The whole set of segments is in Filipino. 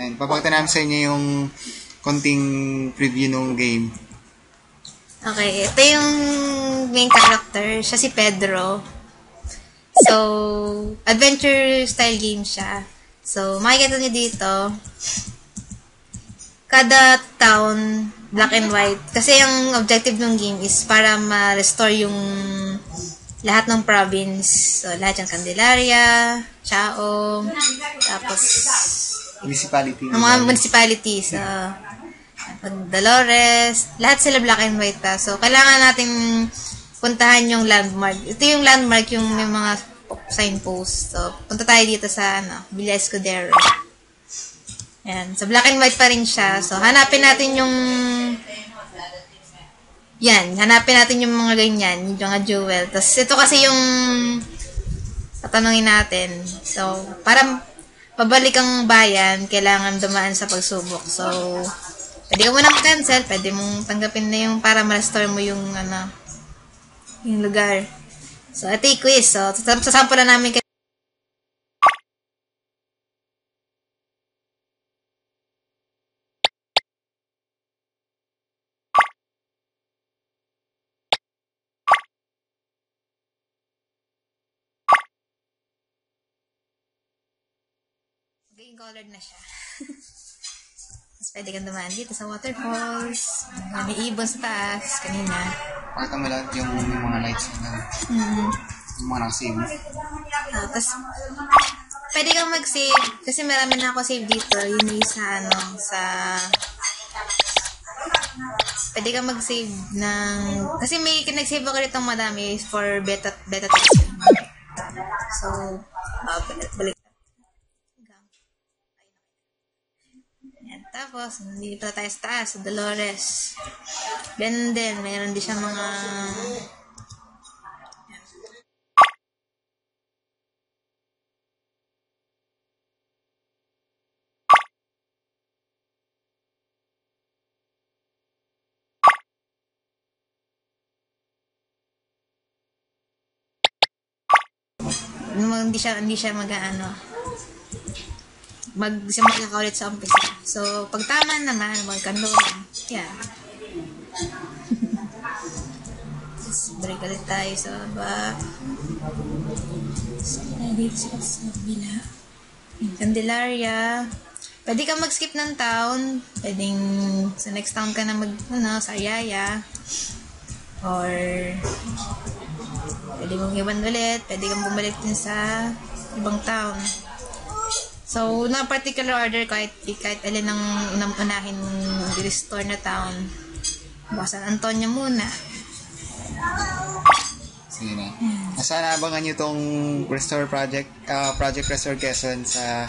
Ayan, papakita namin sa inyo yung konting preview ng game. Okay, ito yung main character. Siya si Pedro. So, adventure style game siya. So, makikita niyo dito, kada town, black and white. Kasi yung objective ng game is para ma-restore yung lahat ng province. So, lahat yung Candelaria, Chaong, tapos Municipality. ang mga municipalities. Dolores, lahat sila black and white pa. So, kailangan natin puntahan yung landmark. Ito yung landmark, yung may mga signpost. So, punta tayo dito sa, Villa Escudero. Ayan. So, black and white pa rin siya. So, hanapin natin yung hanapin natin yung mga ganyan, yung mga jewel. Tapos, ito kasi yung tatanungin natin. So, para pabalik ang bayan, kailangan dumaan sa pagsubok. So, pwede ka munang cancel, pwede mong tanggapin na yung para ma-restore mo yung, yung lugar. So, ito yung quiz. So, sasample na namin kayo. Green colored na siya. Tapos pwede kang dumaan dito sa waterfalls. May ibon sa taas kanina. Pakita mo lahat yung mga lights na yung mga nakasave. Tapos pwede kang mag-save. Kasi marami na ako save dito. Yun yung pwede kang mag-save ng... Kasi may nag-save ako rito madami for beta testing. So, balik. Yan. Tapos, nandito tayo sa taas, sa Dolores. Ganun din, mayroon din siya mga... hindi siya magsimula ka ulit sa umpisa. So, pag tama naman, magkano lang. Yan. Break ulit tayo sa baba. So, dito sa kabila. Candelaria. Pwede ka mag-skip ng town. Pwedeng sa next town ka na sa Ayaya. Or pwede mong iwan ulit. Pwede kang bumalik din sa ibang town. So, na particular order, kahit alin ang unahin mong restore na town. San Antonio muna. Sige na. Sana abangan nyo itong Restore Project Restore Quezon sa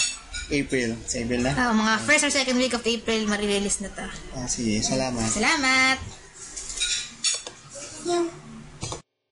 April. Sa April na? Mga first or second week of April, marirelease na to. Sige, salamat. Salamat! Yan.